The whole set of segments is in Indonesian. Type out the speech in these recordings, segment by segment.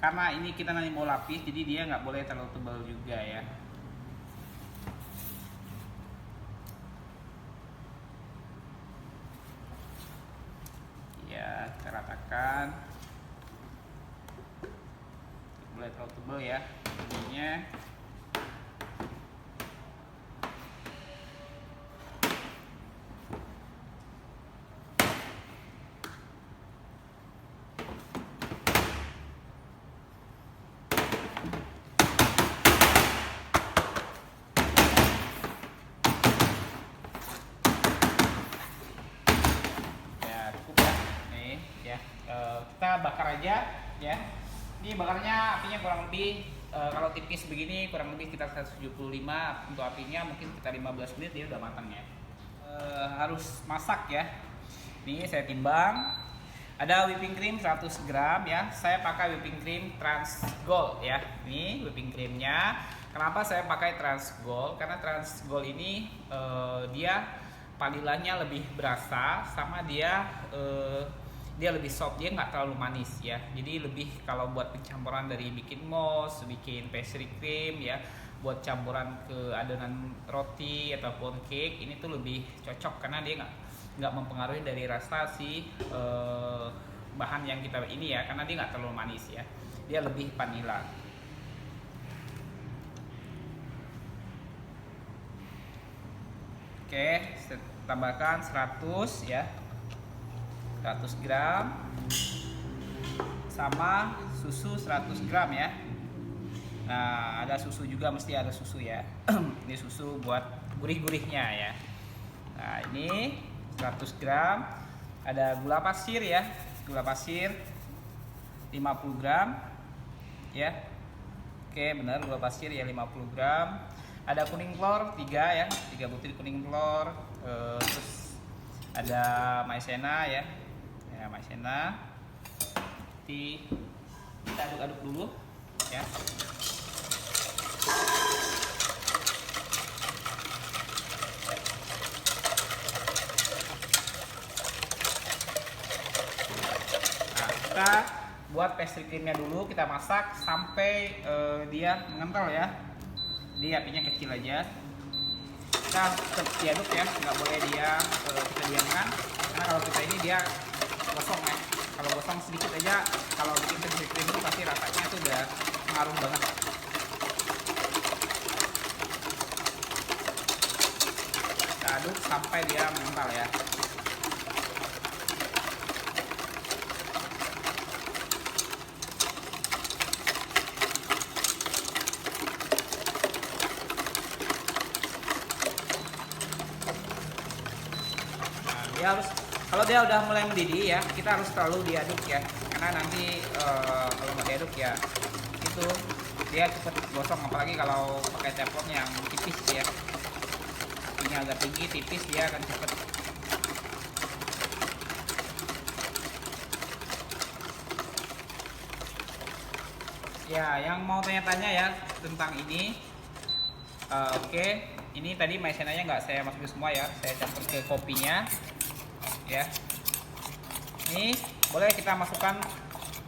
karena ini kita nanti mau lapis, jadi dia nggak boleh terlalu tebal juga ya. Ya, kita ratakan. Boleh terlalu tebal ya ininya. Kita bakar aja ya. Ini bakarnya apinya kurang lebih kalau tipis begini kurang lebih sekitar 175. Untuk apinya mungkin sekitar 15 menit dia udah matang ya. Harus masak ya. Ini saya timbang. Ada whipping cream 100 gram ya. Saya pakai whipping cream Trans Gold ya. Ini whipping creamnya. Kenapa saya pakai Trans Gold? Karena Trans Gold ini dia vanilanya lebih berasa, sama dia lebih soft, dia nggak terlalu manis ya. Jadi lebih kalau buat pencampuran dari bikin mousse, bikin pastry cream ya, buat campuran ke adonan roti ataupun cake, ini tuh lebih cocok karena dia nggak mempengaruhi dari rasa si bahan yang kita ini ya, karena dia nggak terlalu manis ya, dia lebih vanilla. Oke, saya tambahkan 100 ya. 100 gram sama susu 100 gram ya. Nah, ada susu juga, mesti ada susu ya. Ini susu buat gurih-gurihnya ya. Nah, ini 100 gram. Ada gula pasir ya. Gula pasir 50 gram ya. Oke, benar, gula pasir ya 50 gram. Ada kuning telur 3 ya, 3 butir kuning telur. Terus ada maizena ya. Ya, maizena. Kita aduk-aduk dulu ya. Nah, kita buat pastry creamnya dulu, kita masak sampai dia mengental ya. Jadi apinya kecil aja. Kita tetap diaduk ya, nggak boleh dia kita diamkan, karena kalau kita ini dia gosong ya. Kalau gosong sedikit aja, kalau bikin pastry cream itu pasti rasanya tuh udah ngaruh banget. Kita aduk sampai dia mengental ya. Nah, dia harus, kalau dia udah mulai mendidih ya, kita harus selalu diaduk ya, karena nanti kalau nggak diaduk ya itu dia cepet gosong, apalagi kalau pakai teflon yang tipis ya, apinya agak tinggi, tipis, dia akan cepet. Ya, yang mau tanya-tanya ya tentang ini, oke, ini tadi maizenanya nggak saya masukin semua ya, saya campur ke kopinya ya. Ini boleh kita masukkan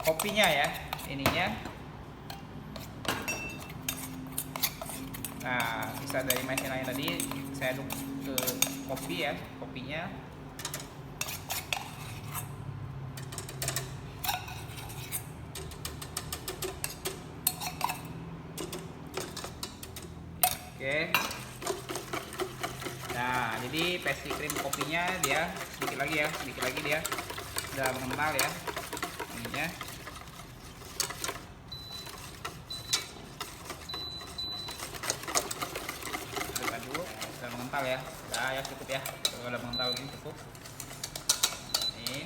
kopinya ya, ininya. Nah, bisa dari maizenanya tadi saya aduk ke kopi ya, kopinya. Oke. Nah, jadi pastry cream kopinya dia sedikit lagi ya, sedikit lagi dia udah mengental ya ininya. Aduk-aduk, udah mengental ya. Udah ya, cukup ya. Kalau udah mengental ini cukup. Ini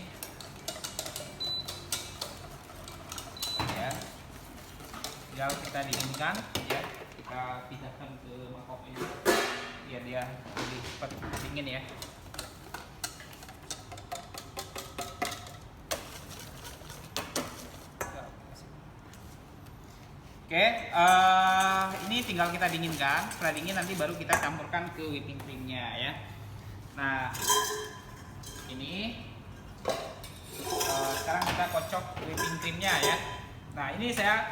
ya, tinggal kita dinginkan ya, kita pindahkan ke mangkok ini biar dia lebih cepat dingin ya. Oke, ini tinggal kita dinginkan. Setelah dingin nanti baru kita campurkan ke whipping creamnya ya. Nah, ini sekarang kita kocok whipping creamnya ya. Nah ini saya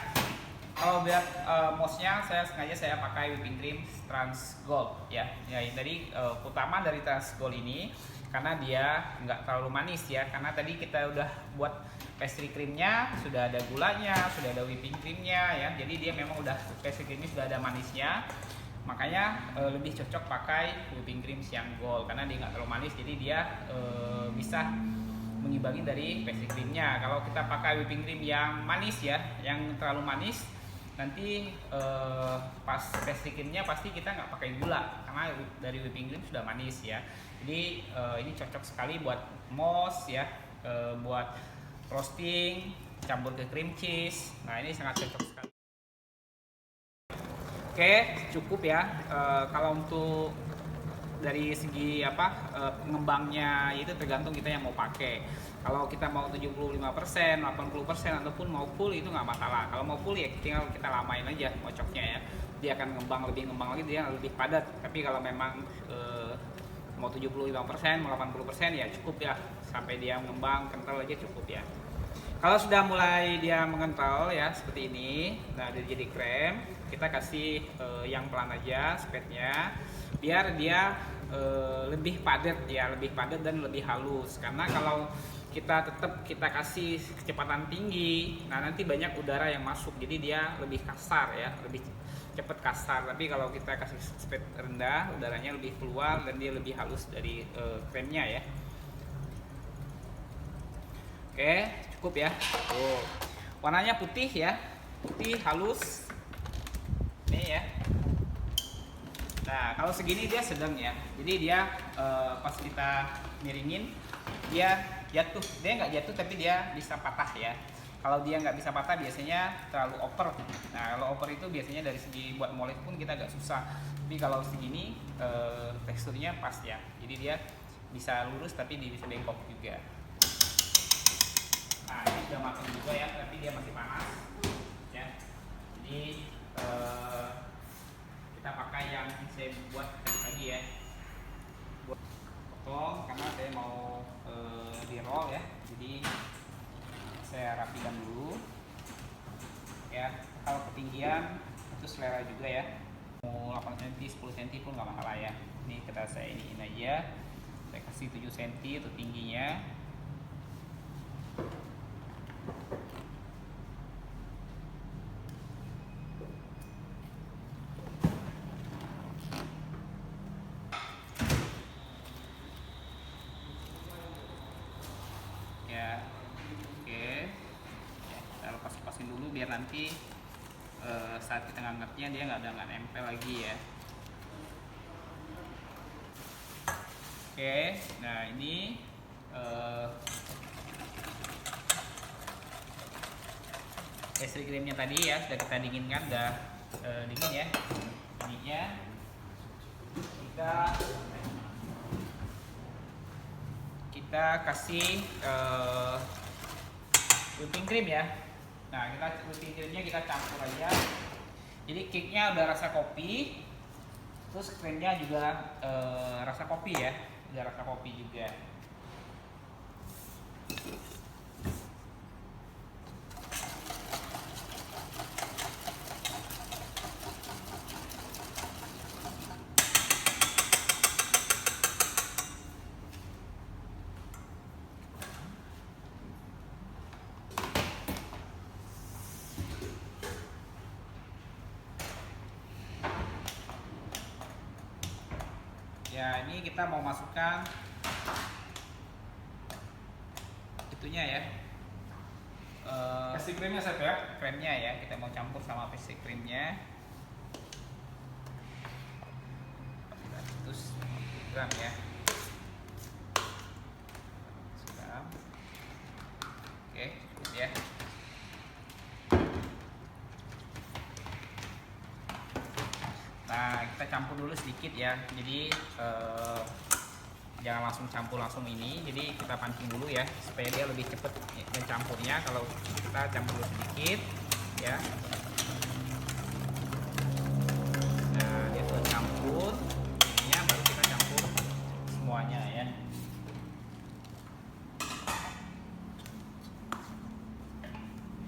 kalau lihat mouse-nya sengaja saya pakai whipping cream Trans Gold ya. Ya tadi utama dari Trans Gold ini karena dia nggak terlalu manis ya. Karena tadi kita udah buat pastry creamnya, sudah ada gulanya, sudah ada whipping creamnya ya. Jadi dia memang udah pastry creamnya sudah ada manisnya. Makanya lebih cocok pakai whipping cream Siang Gold karena dia nggak terlalu manis. Jadi dia bisa mengimbangi dari pastry creamnya. Kalau kita pakai whipping cream yang manis ya, yang terlalu manis, nanti pas pastry creamnya pasti kita nggak pakai gula karena dari whipping cream sudah manis ya. Jadi ini cocok sekali buat mousse ya, buat roasting, campur ke cream cheese. Nah ini sangat cocok sekali. Oke, cukup ya. Kalau untuk dari segi pengembangnya itu tergantung kita yang mau pakai. Kalau kita mau 75%, 80% ataupun mau full itu nggak masalah. Kalau mau full ya tinggal kita lamain aja ngocoknya ya. Dia akan lebih ngembang lagi, dia lebih padat. Tapi kalau memang mau 75%, mau 80% ya cukup ya. Sampai dia mengembang kental aja cukup ya. Kalau sudah mulai dia mengental ya seperti ini, nah dia jadi krem, kita kasih yang pelan aja speednya, biar dia lebih padat ya, lebih padat dan lebih halus. Karena kalau kita kasih kecepatan tinggi, nah nanti banyak udara yang masuk, jadi dia lebih kasar ya, lebih cepat kasar. Tapi kalau kita kasih speed rendah, udaranya lebih keluar dan dia lebih halus dari kremnya ya. Oke, cukup ya. Tuh. Warnanya putih ya. Putih halus. Nih ya. Nah, kalau segini dia sedang ya. Jadi dia pas kita miringin dia jatuh. Dia nggak jatuh tapi dia bisa patah ya. Kalau dia nggak bisa patah biasanya terlalu over. Nah, kalau over itu biasanya dari segi buat moles pun kita agak susah. Tapi kalau segini teksturnya pas ya. Jadi dia bisa lurus tapi dia bisa bengkok juga. Nah ini sudah matang juga ya, tapi dia masih panas ya. Jadi kita pakai yang saya buat lagi ya, buat potong karena saya mau di roll ya. Jadi saya rapikan dulu ya. Kalau ketinggian itu selera juga ya, mau 8 cm 10 cm pun nggak masalah ya. Ini saya iniin aja, saya kasih 7 cm itu tingginya. Ya, oke. Ya, kita lepas-lepasin dulu biar nanti saat kita ngangkatnya dia nggak nempel lagi ya. Oke, nah ini pastry creamnya tadi ya sudah kita dinginkan, udah dingin ya. Ininya kita kasih whipping cream ya. Nah whipping creamnya kita campur aja. Jadi cake-nya udah rasa kopi, terus krimnya juga rasa kopi ya, udah rasa kopi juga. Ya ini kita mau masukkan itunya ya, pastry creamnya saya ya, kremnya ya, kita mau campur sama pastry creamnya 450 gram ya. Oke, cukup ya. Nah kita campur dulu sedikit ya, jadi jangan langsung campur langsung ini, jadi kita pancing dulu ya supaya dia lebih cepat mencampurnya. Kalau kita campur dulu sedikit ya. Nah dia sudah campur, ininya baru kita campur semuanya ya.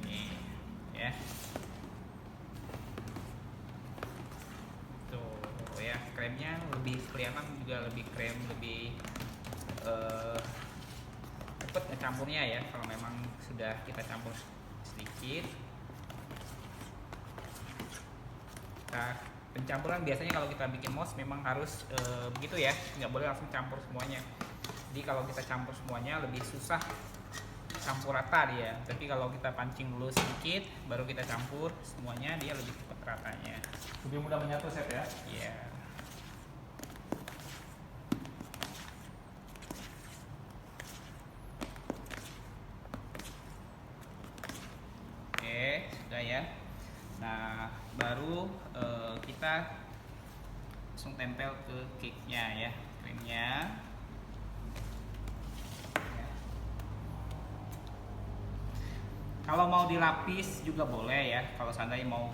Nih. kremnya lebih kelihatan, juga lebih krem, lebih cepet ngecampurnya ya kalau memang sudah kita campur sedikit. Nah, pencampuran biasanya kalau kita bikin mouse memang harus begitu ya, nggak boleh langsung campur semuanya. Jadi kalau kita campur semuanya lebih susah campur rata dia. Tapi kalau kita pancing dulu sedikit, baru kita campur semuanya, dia lebih cepat ratanya. Lebih mudah menyatu, Chef ya? Iya. Oke, sudah ya. Nah, baru kita langsung tempel ke cake-nya ya, krimnya. Kalau mau dilapis juga boleh ya. Kalau seandainya mau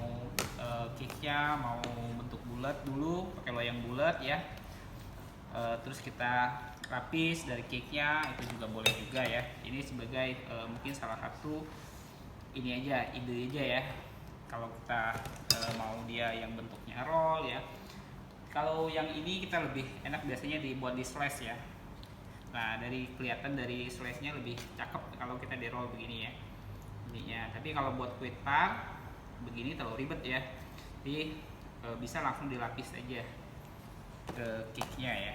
cake-nya mau bentuk bulat dulu, pakai loyang bulat ya. Terus kita lapis dari cake-nya, itu juga boleh juga ya. Ini sebagai mungkin salah satu ini aja, ide aja ya. Kalau kita mau dia yang bentuknya roll ya. Kalau yang ini kita lebih enak biasanya dibuat di slice ya. Nah, dari kelihatan dari slice-nya lebih cakep kalau kita di roll begini ya. Ininya. Tapi kalau buat kue tart begini terlalu ribet ya. Jadi bisa langsung dilapis aja ke cake-nya ya.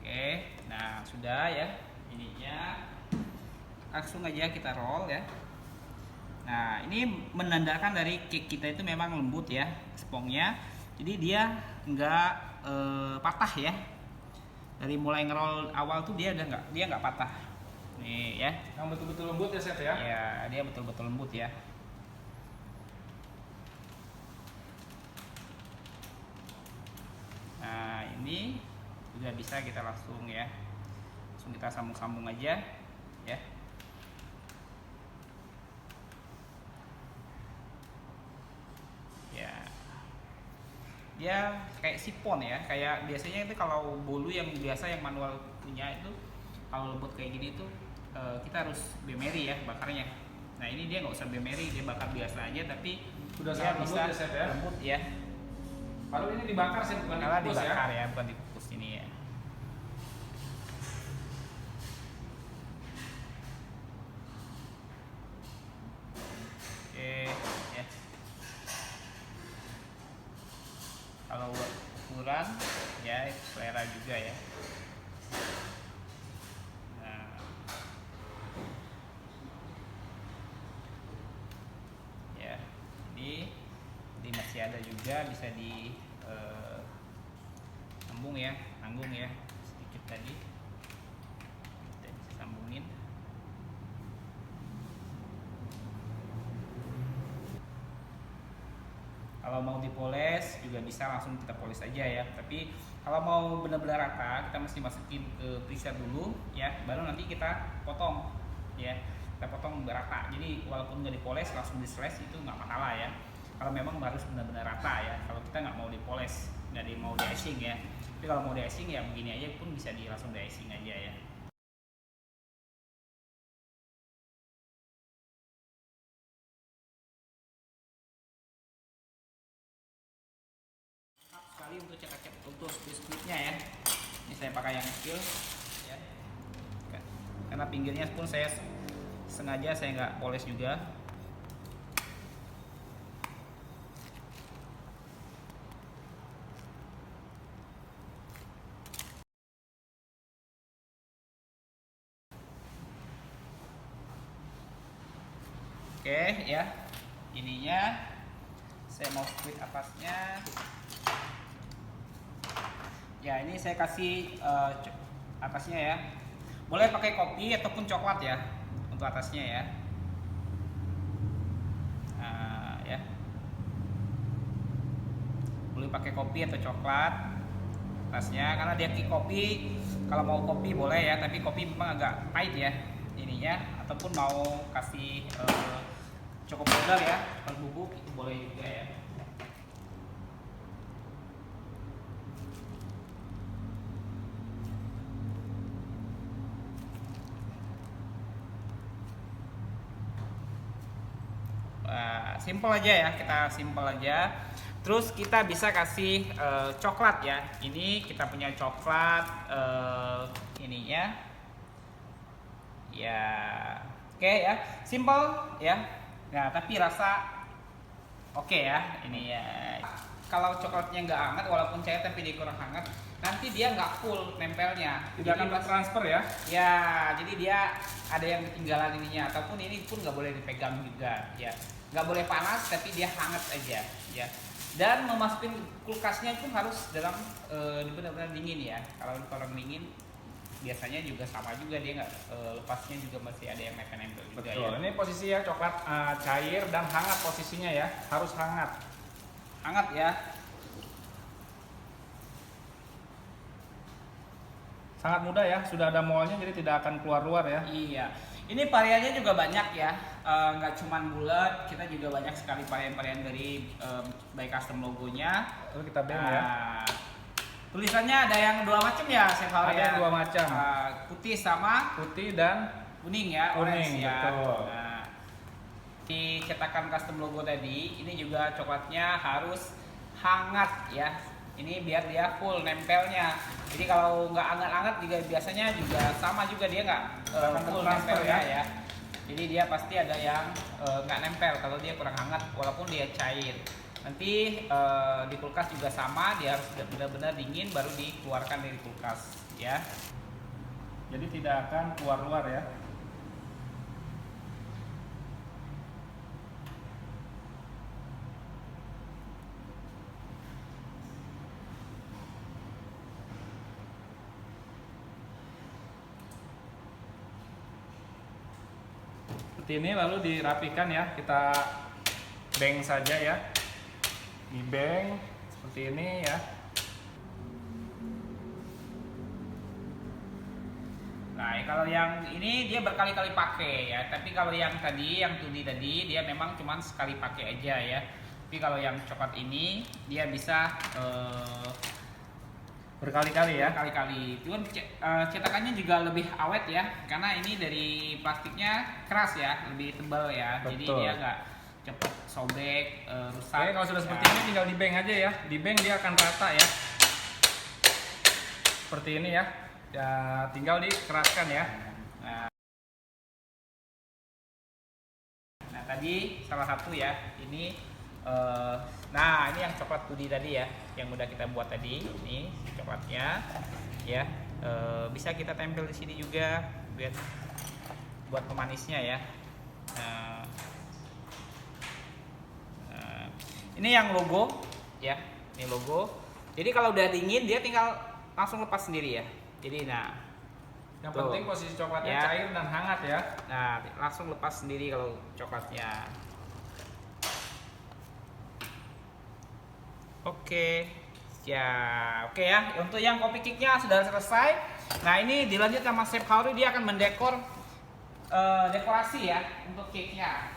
Oke, nah sudah ya ininya, langsung aja kita roll ya. Nah, ini menandakan dari cake kita itu memang lembut ya spongnya, jadi dia nggak patah ya. Dari mulai ngerol awal tuh dia nggak patah nih ya. Yang betul-betul lembut ya, Chef ya? Ya, dia betul-betul lembut ya. Nah, ini juga bisa kita langsung ya, langsung kita sambung-sambung aja ya. Ya, dia kayak sipon ya, kayak biasanya itu kalau bolu yang biasa yang manual punya itu, kalau lembut kayak gini tuh kita harus bemeri ya bakarnya. Nah, ini dia nggak usah bemeri, dia bakar biasa aja, tapi Sudah dia sangat lembut bisa ya, Chef ya? lembut ya. Padahal ini dibakar sih, bukan Kalau dikukus dibakar ya? ya, bukan dikukus ini ya. Oke ya. Kalau buat ukuran ya itu selera juga ya. Nah, ya ini masih ada juga, bisa di sambung ya, tanggung ya sedikit tadi, kita bisa sambungin. Kalau mau dipoles juga bisa langsung kita poles aja ya. Tapi kalau mau benar-benar rata, kita mesti masukin ke preset dulu ya, baru nanti kita potong ya. Kita potong berata. Jadi walaupun nggak dipoles langsung di slice itu nggak masalah ya. Kalau memang harus benar-benar rata ya. Kalau kita nggak mau dipoles, mau di icing ya. Tapi kalau mau di icing ya begini aja pun bisa langsung di icing aja ya. Sekali untuk cetak untuk biskuitnya ya. Ini saya pakai yang kecil ya, karena pinggirnya pun saya sengaja saya nggak poles juga. Oke ya, ininya saya mau split atasnya ya. Ini saya kasih atasnya ya, boleh pakai kopi ataupun coklat ya untuk atasnya ya. Nah, ya boleh pakai kopi atau coklat atasnya, karena dia kopi. Kalau mau kopi boleh ya, tapi kopi memang agak pahit ya ininya. Ataupun mau kasih choco powder ya, coklat bubuk, itu boleh juga ya. simple aja ya, kita simple aja. Terus kita bisa kasih coklat ya. Ini kita punya coklat ininya. Ya, oke ya, simple ya. Nah, tapi rasa oke ya, ini ya. Kalau coklatnya nggak hangat, walaupun cair tapi dia kurang hangat, nanti dia nggak full nempelnya. Tidak akan transfer ya? Ya, jadi dia ada yang ketinggalan ininya, ataupun ini pun nggak boleh dipegang juga, ya. Nggak boleh panas, tapi dia hangat aja, ya. Dan memasukin kulkasnya itu harus dalam benar-benar dingin ya. Kalau dingin, biasanya juga sama juga dia nggak lepasnya juga masih ada yang nempel-nempel juga. Betul. Ya. Ini posisi ya coklat cair dan hangat posisinya ya, harus hangat. Hangat ya. Sangat mudah ya, sudah ada molnya jadi tidak akan keluar luar ya. Iya. Ini variannya juga banyak ya. Nggak cuman bulat, kita juga banyak sekali varian-varian dari by custom logonya. Lalu kita band ya. Tulisannya ada yang dua macam ya, Chef Hauri Ada ya. yang dua macam. Putih sama Putih dan kuning ya, kuning, orange ya. betul. Nah, di cetakan custom logo tadi, ini juga coklatnya harus hangat ya. Ini biar dia full nempelnya. Jadi kalau nggak hangat-hangat juga biasanya juga sama juga dia nggak full nempelnya ya. Jadi dia pasti ada yang nggak nempel kalau dia kurang hangat walaupun dia cair. Nanti di kulkas juga sama, dia harus benar-benar dingin baru dikeluarkan dari kulkas ya. jadi tidak akan keluar luar ya. Seperti ini lalu dirapikan ya, kita beng saja ya, di beng seperti ini ya. Nah, kalau yang ini dia berkali-kali pakai ya. Tapi kalau yang tadi, yang tudi tadi, dia memang cuma sekali pakai aja ya. Tapi kalau yang coklat ini dia bisa Berkali-kali ya. berkali-kali. Cuman cetakannya juga lebih awet ya, karena ini dari plastiknya keras ya, lebih tebal ya. Jadi Betul. dia nggak cepet sobek, rusak. Oke, kalau sudah seperti Ya. ini tinggal di beng aja ya. Di beng dia akan rata ya. Seperti ini ya. Ya, tinggal dikeraskan ya. Nah, tadi salah satu ya, ini nah ini yang coklat tudi tadi ya, yang udah kita buat tadi, ini coklatnya ya. Bisa kita tempel di sini juga buat pemanisnya ya. Ini yang logo ya, ini logo. Jadi kalau udah dingin dia tinggal langsung lepas sendiri ya. Jadi nah, Yang tuh. penting posisi coklatnya Ya. cair dan hangat ya. Nah, langsung lepas sendiri kalau coklatnya. Oke. Ya, oke ya. Untuk yang kopi cake-nya sudah selesai. Nah, ini dilanjut sama Chef Hauri, dia akan mendekor dekorasi ya untuk cake-nya.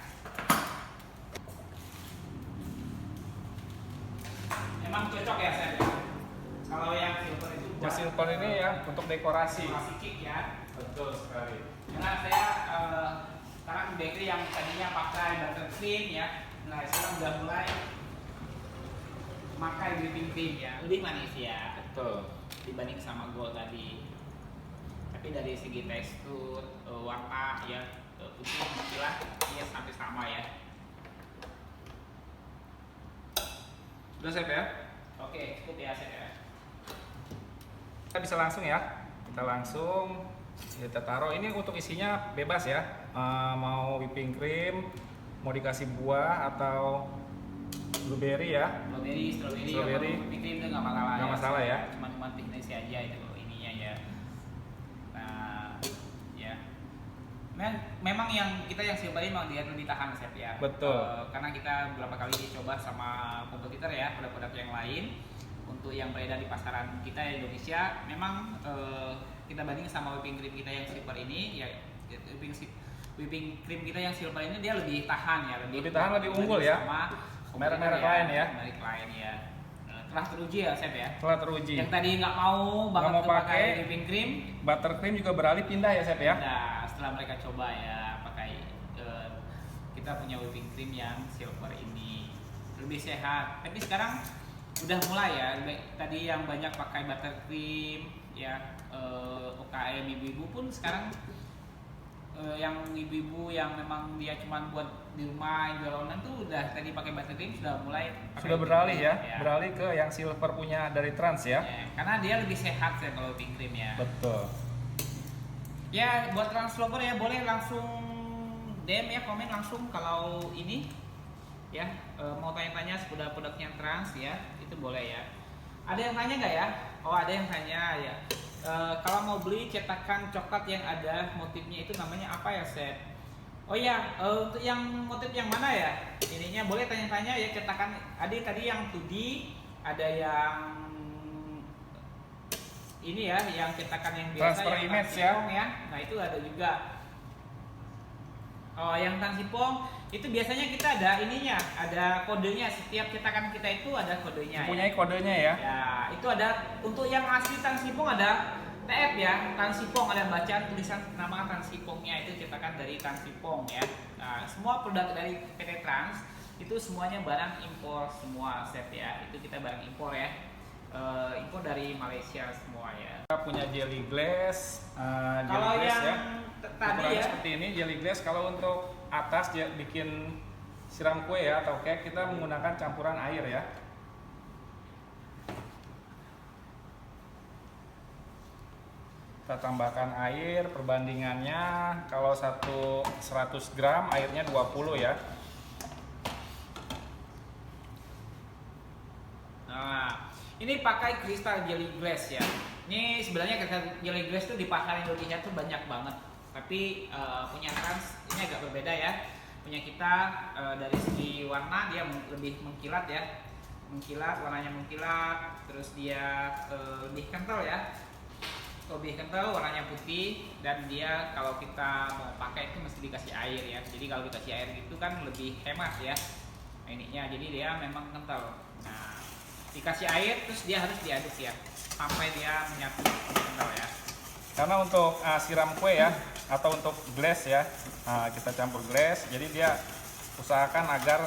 Memang cocok ya, Chef. Kalau yang silver itu buat Silver ini ya untuk dekorasi. dekorasi cake ya. Betul sekali. Karena saya sekarang di bakery yang tadinya pakai buttercream ya, nah sekarang udah mulai pakai whipping cream ya, lebih manis ya Betul. dibanding sama gold tadi. Tapi dari segi tekstur, warna ya, putih istilah ya sampai sama ya. Sudah Chef ya? Oke, cukup ya Chef ya. Kita bisa langsung ya. Kita langsung kita taruh. Ini untuk isinya bebas ya. Mau whipping cream, mau dikasih buah atau blueberry ya. Strawberry, Strawberry. whipping cream itu nggak masalah. Nggak masalah ya. Cuma teknis aja itu ininya ya. Nah, ya. Memang yang kita yang silver ini memang dia lebih tahan Chef ya. Betul. Karena kita beberapa kali dicoba sama kompetitor ya, produk-produk yang lain. Untuk yang beredar di pasaran kita di Indonesia, memang kita banding sama whipping cream kita yang silver ini ya, whipping cream kita yang silver ini dia lebih tahan ya, Lebih tahan, lebih unggul ya. sama Merek-merek lain ya. merek lain ya. Telah teruji ya Chef ya. Telah teruji. Yang tadi nggak mau banget mau tuh pakai pakai whipping cream, Buttercream juga beralih pindah ya Chef ya. nah setelah mereka coba ya pakai kita punya whipping cream yang silver ini lebih sehat. Tapi sekarang udah mulai ya, tadi yang banyak pakai buttercream ya, UKM ibu-ibu pun sekarang yang ibu-ibu yang memang dia cuma buat di rumah jual online tuh udah tadi pakai buttercream sudah mulai sudah beralih ya, beralih ke yang silver punya dari Trans ya. Karena dia lebih sehat ya kalau whipping cream ya. Betul. Ya buat Trans lover ya boleh langsung DM ya, komen langsung kalau ini ya mau tanya-tanya seputar produknya Trans ya, itu boleh ya. Ada yang tanya nggak ya? Oh ada yang tanya ya. Kalau mau beli cetakan coklat yang ada motifnya itu namanya apa ya, Seth? Oh ya, untuk yang motif yang mana ya? Ininya boleh tanya-tanya ya, cetakan ada tadi yang 2D, ada yang ini ya, yang cetakan yang biasa transfer yang image ya. Nah itu ada juga. Oh yang tansipong itu biasanya kita ada ininya, ada kodenya. Setiap cetakan kita itu ada kodenya. Mempunyai kodenya ya? Ya itu ada untuk yang asli tansipong ada TF ya, tansipong ada bacaan tulisan nama tansipongnya, itu cetakan dari tansipong ya. Nah semua produk dari PT Trans itu semuanya barang impor semua set ya, itu kita barang impor ya. Impor dari Malaysia semua ya. Kita punya jelly glass, Kalau jelly glass yang ya. tadi Ukurannya ya seperti ini jelly glass. Kalau untuk atas dia bikin siram kue ya atau cake, kita menggunakan campuran air ya. Kita tambahkan air, perbandingannya kalau 100 gram airnya 20 ya. Nah, ini pakai kristal jelly glass ya. Ini sebenarnya kristal jelly glass tuh di pasar Indonesia tuh banyak banget. Tapi punya Trans ini agak berbeda ya. Punya kita dari segi warna dia lebih mengkilat ya. Mengkilat, warnanya mengkilat. Terus dia lebih kental ya. Lebih kental, warnanya putih, dan dia kalau kita mau pakai itu mesti dikasih air ya. Jadi kalau dikasih air gitu kan lebih hemat ya. Nah, ininya jadi dia memang kental. Nah, dikasih air terus dia harus diaduk ya sampai dia menyatu kental ya. Karena untuk siram kue ya atau untuk glass ya, kita campur glass, jadi dia usahakan agar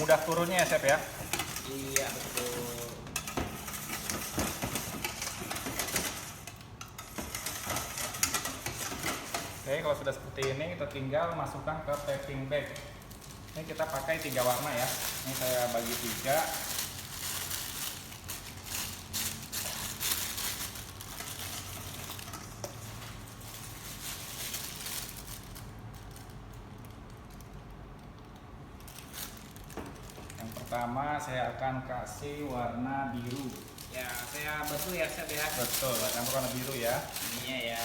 mudah turunnya ya Chef ya. Iya betul. Oke, kalau sudah seperti ini kita tinggal masukkan ke packing bag. Ini kita pakai 3 warna ya. Ini saya bagi 3. Yang pertama saya akan kasih warna biru. Ya, saya bantu ya Chef ya. Betul, campur warna biru ya. Ininya ya.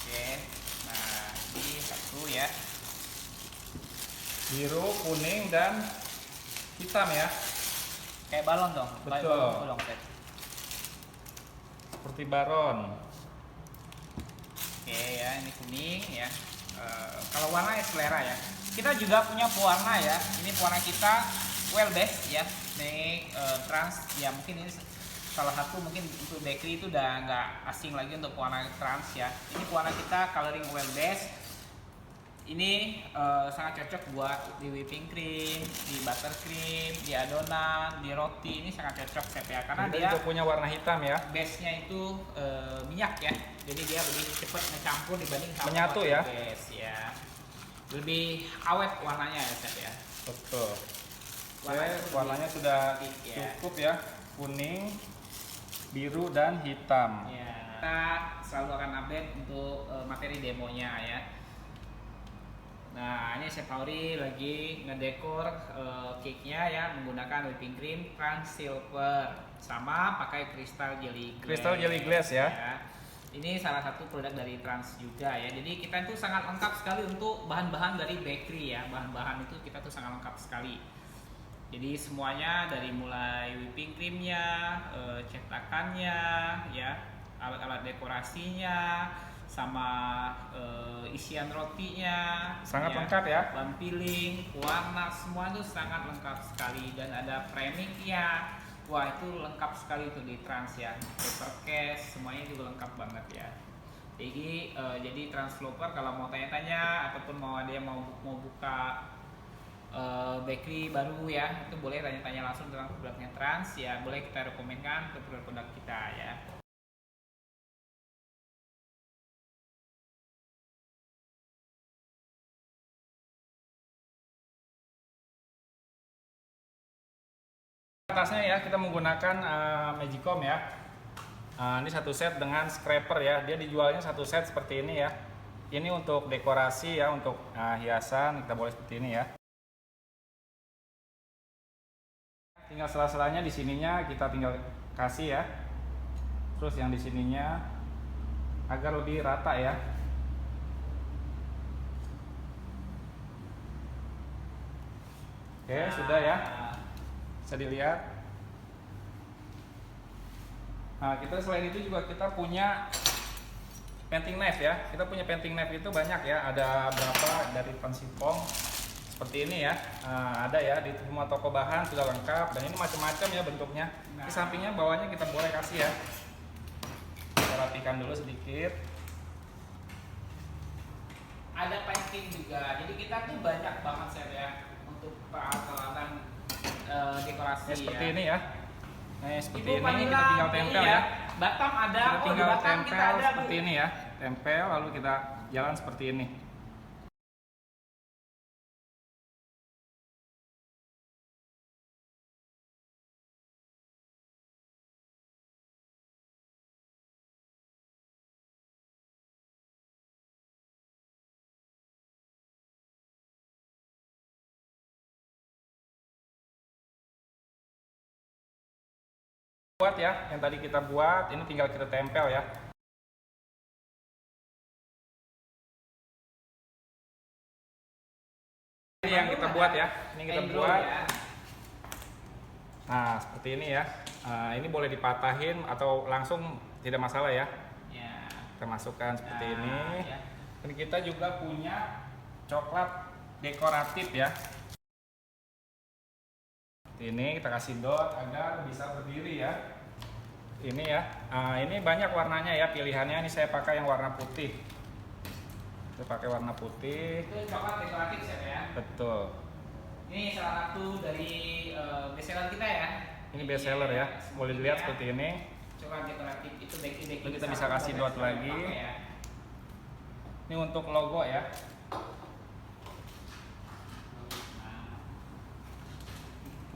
Oke. Nah, ini satu ya. Biru, kuning, dan hitam ya. Kayak balon dong. Betul. Balon dong, Chef. Seperti baron. Oke ya, ini kuning ya. Kalau warna ya selera ya. Kita juga punya pewarna ya. Ini pewarna kita well best ya. Ini Trans ya, mungkin ini salah satu mungkin untuk bakery itu udah nggak asing lagi untuk pewarna Trans ya. Ini pewarna kita coloring well best. Ini sangat cocok buat di whipping cream, di buttercream, di adonan, di roti. Ini sangat cocok Chef ya, karena Kita dia juga punya warna hitam ya. base-nya itu minyak ya, jadi dia lebih cepat mencampur dibanding sama Menyatu roti ya. base ya, lebih awet warnanya ya Chef ya. Betul. Warnanya Oke, warnanya sudah cantik, ya. cukup ya, kuning, biru, dan hitam. Ya, kita selalu akan update untuk materi demonya ya. Nah, ini Chef Fauri lagi ngedekor cake-nya ya menggunakan whipping cream Trans Silver sama pakai kristal jelly glass. Kristal jelly glass ya. Ini salah satu produk dari Trans juga ya. Jadi kita itu sangat lengkap sekali untuk bahan-bahan dari bakery ya. Bahan-bahan itu kita tuh sangat lengkap sekali. Jadi semuanya dari mulai whipping creamnya, cetakannya, ya, alat-alat dekorasinya, sama isian rotinya, Sangat ya, lengkap ya. bahan peeling, warna, semua itu sangat lengkap sekali, dan ada premiknya. Wah itu lengkap sekali itu di Trans ya, paper case, semuanya juga lengkap banget ya. Jadi transloper kalau mau tanya-tanya ataupun mau ada yang mau buka bakery baru ya, itu boleh tanya-tanya langsung tentang produknya Trans ya, boleh kita rekomendkan ke produk-produk kita ya. Atasnya ya kita menggunakan Magicom ya. Ini satu set dengan scraper ya, dia dijualnya satu set seperti ini ya. Ini untuk dekorasi ya, untuk hiasan kita boleh seperti ini ya. Tinggal sela-selanya di sininya kita tinggal kasih ya. Terus yang di sininya agar lebih rata ya. Oke, sudah ya. Bisa dilihat. Nah, kita selain itu juga kita punya painting knife ya. Kita punya painting knife itu banyak ya. Ada berapa dari Pansipong seperti ini ya. Ada ya di semua toko bahan sudah lengkap dan ini macam-macam ya bentuknya. Di sampingnya bawahnya kita boleh kasih ya. Kita rapikan dulu sedikit. Ada painting juga. Jadi kita tuh banyak banget set ya untuk peralatan dekorasi Ya, seperti ya. ini ya. Nah, seperti Ibu ini Vanilla, kita tinggal tempel iya. ya. Batam ada, Kita di tinggal Batam kita tempel ada, Bu. seperti ini ya. Tempel lalu kita jalan seperti ini. Buat ya, yang tadi kita buat, ini tinggal kita tempel ya. Ini yang kita buat ya, ini kita Endro buat. ya. Nah, seperti ini ya. Ini boleh dipatahin atau langsung tidak masalah ya. Ya. Kita masukkan seperti Nah, ini. ya. Dan kita juga punya coklat dekoratif ya. Ini kita kasih dot agar bisa berdiri ya. Ini ya, ini banyak warnanya ya pilihannya. Ini saya pakai yang warna putih. Saya pakai warna putih. Itu coklat dekoratif ya. Betul. Ini salah satu dari bestseller kita ya. Ini best seller ya. Boleh dilihat seperti ini. Coklat dekoratif itu baking Lalu kita bisa kasih dot lagi. Ya. Ini untuk logo ya.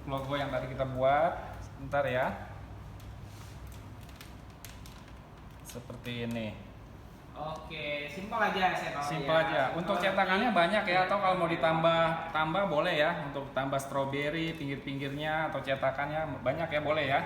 Logo yang tadi kita buat. Sebentar ya. Seperti ini. Oke, simpel aja saya tahu Simpel ya. aja. Untuk Kalau cetakannya lebih- banyak ya, atau kalau mau ditambah boleh ya. Untuk tambah stroberi pinggir-pinggirnya atau cetakannya banyak ya, boleh ya.